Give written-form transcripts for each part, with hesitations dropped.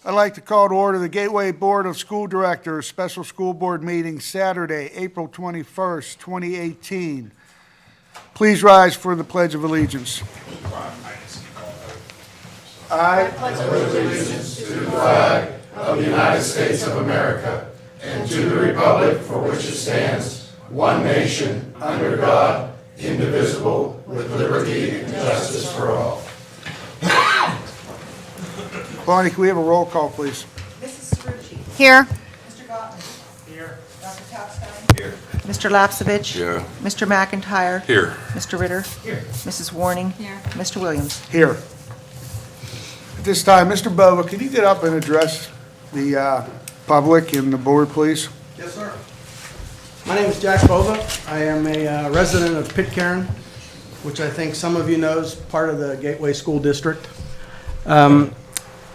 I'd like to call to order the Gateway Board of School Directors Special School Board meeting Saturday, April 21st, 2018. Please rise for the Pledge of Allegiance. I pledge allegiance to the flag of the United States of America and to the republic for which it stands, one nation, under God, indivisible, with liberty and justice for all. Bonnie, can we have a roll call, please? Mrs. Cerrucci. Here. Mr. Gottman. Here. Dr. Tapstein. Here. Mr. Lapsevich. Here. Mr. McIntyre. Here. Mr. Ritter. Here. Mrs. Warning. Here. Mr. Williams. Here. At this time, Mr. Bova, can you get up and address the public and the board, please? Yes, sir. My name is Jack Bova. I am a resident of Pitcairn, which I think some of you know is part of the Gateway School District.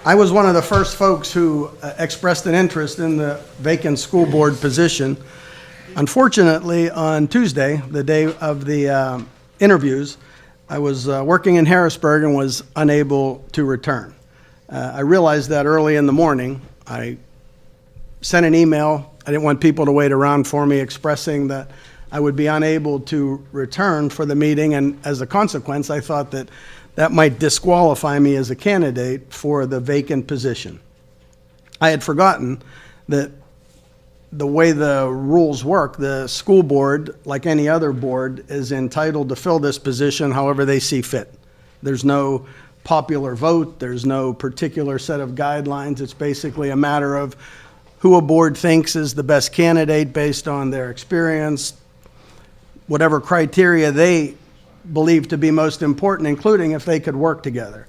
I was one of the first folks who expressed an interest in the vacant school board position. Unfortunately, on Tuesday, the day of the interviews, I was working in Harrisburg and was unable to return. I realized that early in the morning. I sent an email. I didn't want people to wait around for me, expressing that I would be unable to return for the meeting, and as a consequence, I thought that that might disqualify me as a candidate for the vacant position. I had forgotten that the way the rules work, the school board, like any other board, is entitled to fill this position however they see fit. There's no popular vote. There's no particular set of guidelines. It's basically a matter of who a board thinks is the best candidate based on their experience, whatever criteria they believe to be most important, including if they could work together.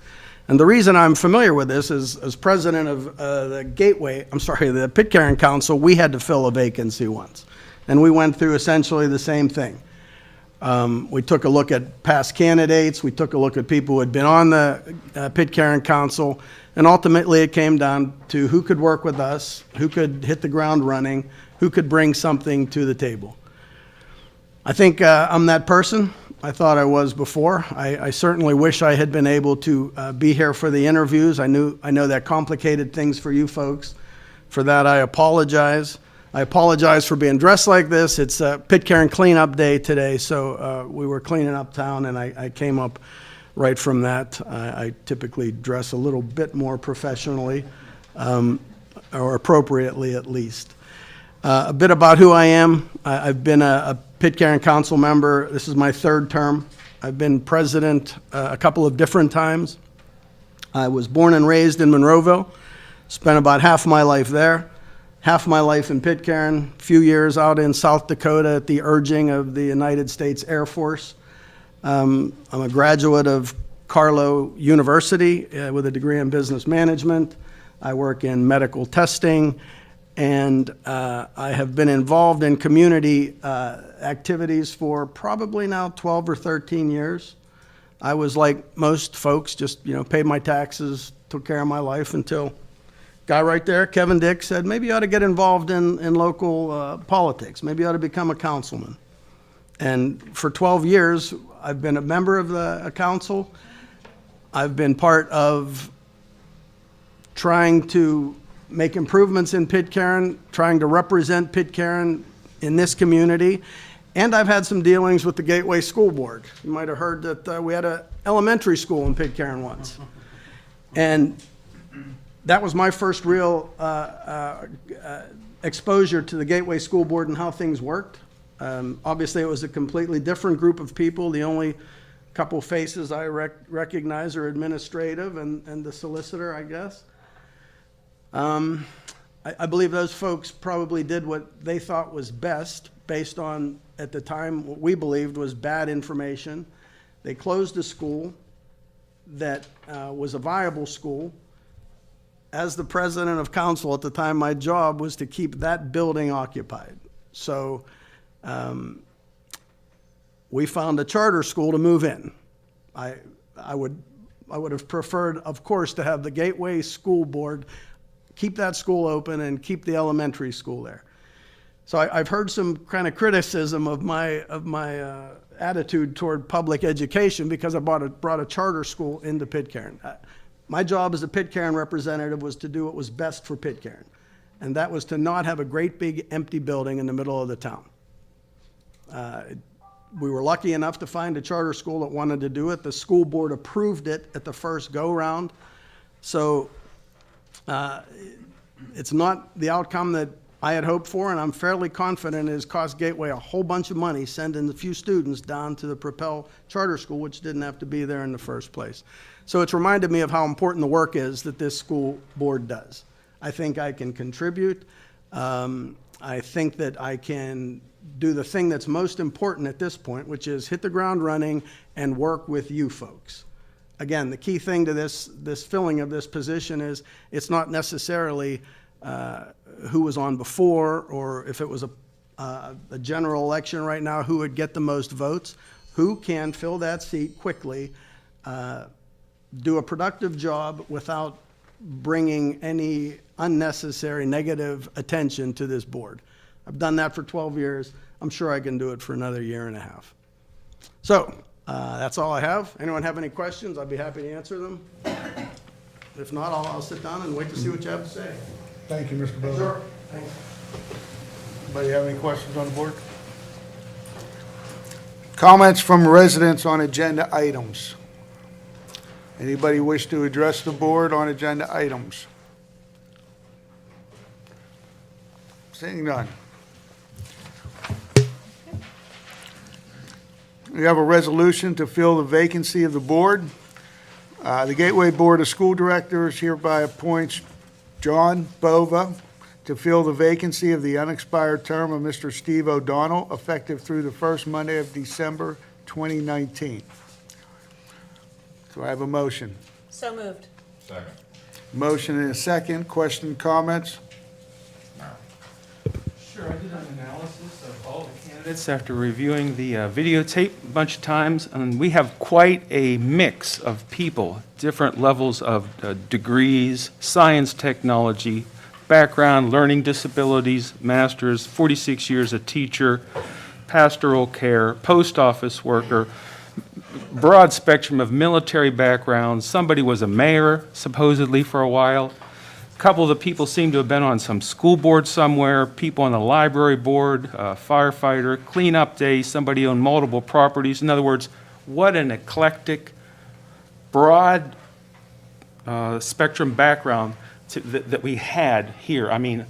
And the reason I'm familiar with this is, as president of the Pitcairn Council, we had to fill a vacancy once. And we went through essentially the same thing. We took a look at past candidates, we took a look at people who had been on the Pitcairn Council, and ultimately it came down to who could work with us, who could hit the ground running, who could bring something to the table. I think I'm that person. I thought I was before. I certainly wish I had been able to be here for the interviews. I know that complicated things for you folks. For that, I apologize. I apologize for being dressed like this. It's a Pitcairn cleanup day today, so we were cleaning up town, and I came up right from that. I typically dress a little bit more professionally, or appropriately at least. A bit about who I am. I've been a Pitcairn Council member. This is my third term. I've been president a couple of different times. I was born and raised in Monroeville, spent about half my life there, half my life in Pitcairn, a few years out in South Dakota at the urging of the United States Air Force. I'm a graduate of Carlow University with a degree in business management. I work in medical testing, and I have been involved in community activities for probably now 12 or 13 years. I was like most folks, just paid my taxes, took care of my life until guy right there, Kevin Dick, said maybe you ought to get involved in local politics. Maybe you ought to become a councilman. And for 12 years, I've been a member of the council. I've been part of trying to make improvements in Pitcairn, trying to represent Pitcairn in this community, and I've had some dealings with the Gateway School Board. You might have heard that we had an elementary school in Pitcairn once. And that was my first real exposure to the Gateway School Board and how things worked. Obviously, it was a completely different group of people. The only couple faces I recognize are administrative and the solicitor, I guess. I believe those folks probably did what they thought was best based on, at the time, what we believed was bad information. They closed a school that was a viable school. As the president of council at the time, my job was to keep that building occupied. So we found a charter school to move in. I would have preferred, of course, to have the Gateway School Board keep that school open and keep the elementary school there. So I've heard some kind of criticism of my attitude toward public education because I brought a charter school into Pitcairn. My job as a Pitcairn representative was to do what was best for Pitcairn, and that was to not have a great big empty building in the middle of the town. We were lucky enough to find a charter school that wanted to do it. The school board approved it at the first go-round. So it's not the outcome that I had hoped for, and I'm fairly confident it has cost Gateway a whole bunch of money sending a few students down to the Propel Charter School, which didn't have to be there in the first place. So it's reminded me of how important the work is that this school board does. I think I can contribute. I think that I can do the thing that's most important at this point, which is hit the ground running and work with you folks. Again, the key thing to this filling of this position is it's not necessarily who was on before, or if it was a general election right now, who would get the most votes. Who can fill that seat quickly, do a productive job without bringing any unnecessary negative attention to this board. I've done that for 12 years. I'm sure I can do it for another year and a half. So that's all I have. Anyone have any questions? I'd be happy to answer them. If not, I'll sit down and wait to see what you have to say. Thank you, Mr. Bowman. Sure. Thanks. Anybody have any questions on the board? Comments from residents on agenda items. Anybody wish to address the board on agenda items? Seeing none. We have a resolution to fill the vacancy of the board. The Gateway Board of School Directors hereby appoints John Bova to fill the vacancy of the unexpired term of Mr. Steve O'Donnell, effective through the first Monday of December 2019. Do I have a motion? So moved. Second. Motion and a second. Question, comments? Sure, I did an analysis of all the candidates after reviewing the videotape a bunch of times, and we have quite a mix of people, different levels of degrees, science, technology, background, learning disabilities, masters, 46 years a teacher, pastoral care, post office worker, broad spectrum of military backgrounds. Somebody was a mayor, supposedly, for a while. A couple of the people seem to have been on some school board somewhere, people on the library board, firefighter, cleanup day, somebody owned multiple properties. In other words, what an eclectic, broad spectrum background that we had here. I mean,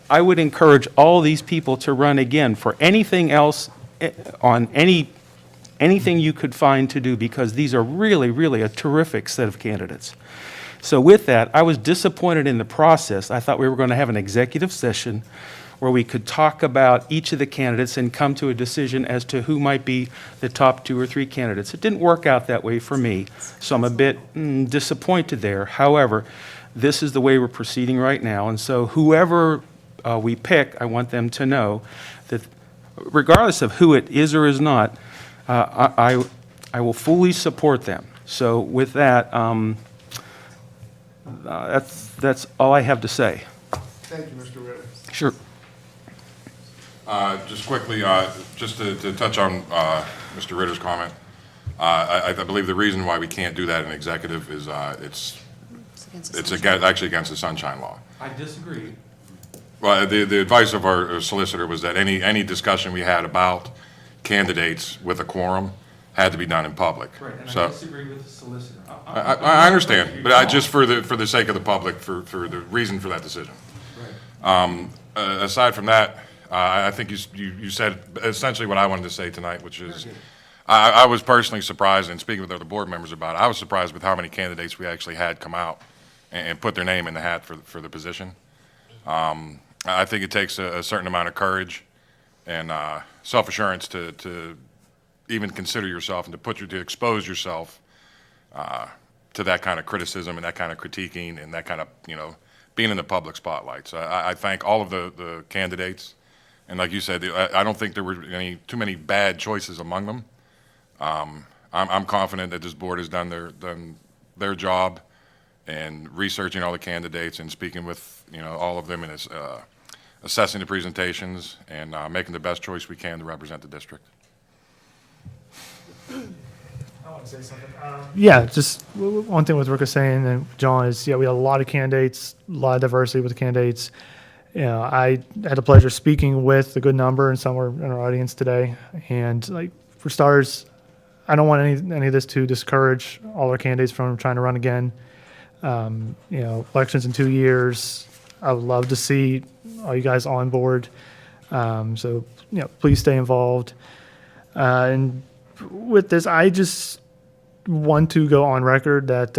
I would encourage all these people to run again for anything else on anything you could find to do, because these are really, really a terrific set of candidates. So with that, I was disappointed in the process. I thought we were going to have an executive session where we could talk about each of the candidates and come to a decision as to who might be the top 2 or 3 candidates. It didn't work out that way for me, so I'm a bit disappointed there. However, this is the way we're proceeding right now, and so whoever we pick, I want them to know that regardless of who it is or is not, I will fully support them. So with that, that's all I have to say. Thank you, Mr. Ritter. Sure. Just quickly, just to touch on Mr. Ritter's comment, I believe the reason why we can't do that in executive is it's actually against the Sunshine Law. I disagree. Well, the advice of our solicitor was that any discussion we had about candidates with a quorum had to be done in public. Right, and So I disagree with the solicitor. I understand, but just for the sake of the public, for the reason for that decision. Right. Aside from that, I think you said essentially what I wanted to say tonight, which is I was personally surprised, and speaking with other board members about it, I was surprised with how many candidates we actually had come out and put their name in the hat for the position. I think it takes a certain amount of courage and self-assurance to even consider yourself and to expose yourself to that kind of criticism and that kind of critiquing and that kind of, being in the public spotlight. So I thank all of the candidates. And like you said, I don't think there were too many bad choices among them. I'm confident that this board has done their job and researching all the candidates and speaking with all of them and assessing the presentations and making the best choice we can to represent the district. How say something? Yeah, just one thing with Rick was saying and John is, yeah, we have a lot of candidates, a lot of diversity with the candidates. You know, I had the pleasure of speaking with a good number, and some were in our audience today. And like for starters, I don't want any of this to discourage all our candidates from trying to run again. You know, elections in 2 years. I would love to see all you guys on board. So, you know, please stay involved. And with this, I just want to go on record that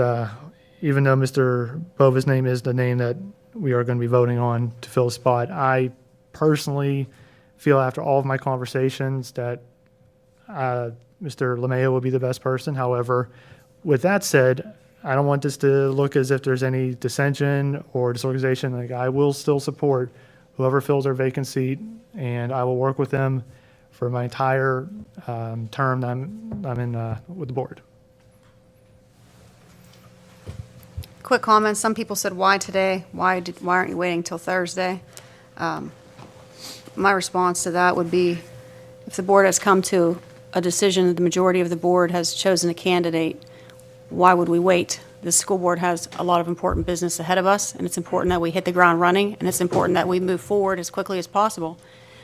even though Mr. Bova's name is the name that we are going to be voting on to fill a spot, I personally feel after all of my conversations that Mr. LeMayo will be the best person. However, with that said, I don't want this to look as if there's any dissension or disorganization. Like, I will still support whoever fills our vacant seat, and I will work with them for my entire term that I'm in with the board. Quick comment. Some people said, why today? Why aren't you waiting till Thursday? My response to that would be, if the board has come to a decision, the majority of the board has chosen a candidate, why would we wait? The school board has a lot of important business ahead of us, and it's important that we hit the ground running, and it's important that we move forward as quickly as possible.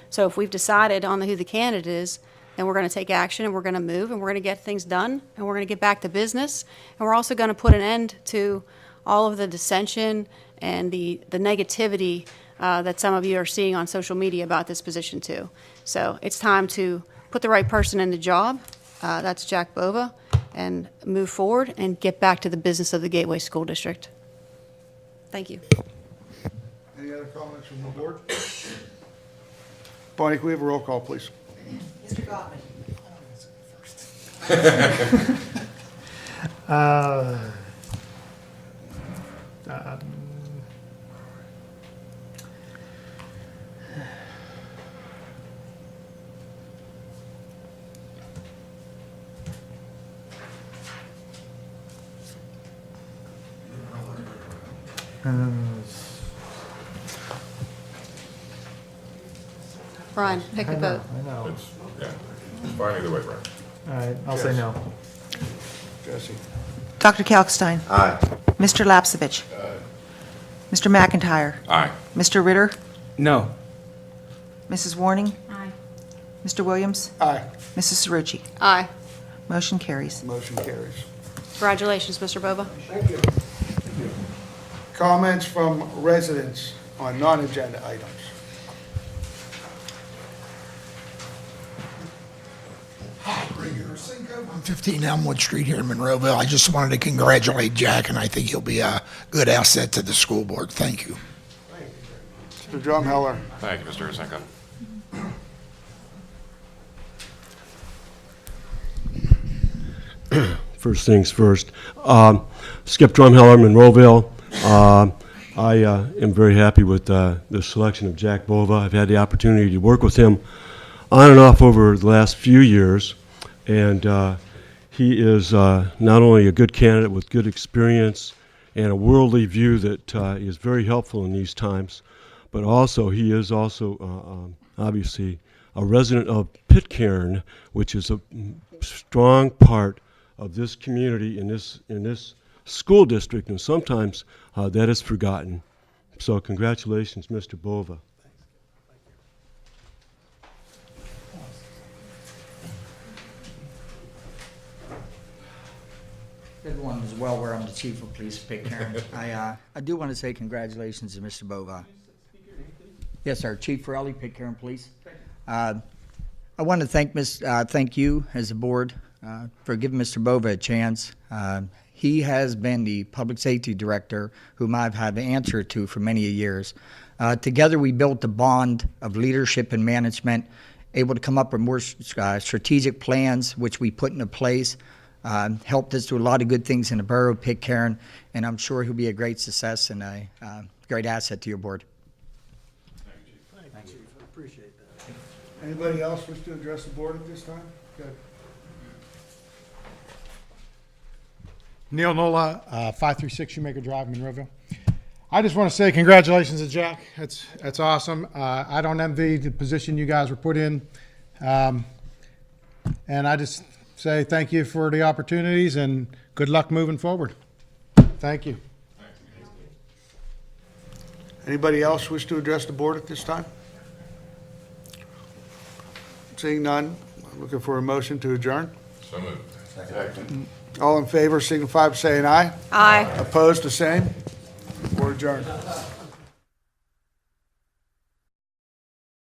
So if we've decided on who the candidate is, then we're going to take action, and we're going to move, and we're going to get things done, and we're going to get back to business, and we're also going to put an end to all of the dissension and the negativity that some of you are seeing on social media about this position too. So it's time to put the right person in the job. That's Jack Bova, and move forward and get back to the business of the Gateway School District. Thank you. Any other comments from the board? Bonnie, can we have a roll call, please? Mr. Gottman. Brian, pick a vote. I know. It's fine either way, Brian. All right, I'll say no. Jesse? Dr. Kalkstein. Aye. Mr. Lapsevich. Mr. McIntyre. Aye. Mr. Ritter. No. Mrs. Warning. Aye. Mr. Williams. Aye. Mrs. Cerrucci. Aye. Motion carries. Motion carries. Congratulations, Mr. Bova. Comments from residents on non-agenda items? On 15 Elmwood Street here in Monroeville. I just wanted to congratulate Jack, and I think he'll be a good asset to the school board. Thank you. Mr. Drumheller? Thank you, Mr. Usenko. First things first. Skip Drumheller, Monroeville. I am very happy with the selection of Jack Bova. I've had the opportunity to work with him on and off over the last few years, and he is not only a good candidate with good experience and a worldly view that is very helpful in these times, but also he is also obviously a resident of Pitcairn, which is a strong part of this community in this school district, and sometimes that is forgotten. So congratulations, Mr. Bova. Everyone is well aware I'm the chief of police of Pitcairn. I do want to say congratulations to Mr. Bova. Yes, sir. Chief Forelli, Pitcairn Police. I want to thank you as a board for giving Mr. Bova a chance. He has been the public safety director whom I've had to answer to for many years. Together we built a bond of leadership and management, able to come up with more strategic plans which we put into place. Helped us do a lot of good things in the borough of Pitcairn, and I'm sure he'll be a great success and a great asset to your board. Thank you, Chief. I appreciate that. Anybody else wish to address the board at this time? Good. Neil Nola, 536 Shoemaker Drive, Monroeville. I just want to say congratulations to Jack. That's awesome. I don't envy the position you guys were put in. And I just say thank you for the opportunities and good luck moving forward. Thank you. Anybody else wish to address the board at this time? Seeing none, looking for a motion to adjourn. So moved. All in favor signify by saying aye. Aye. Opposed, the same. We're adjourned.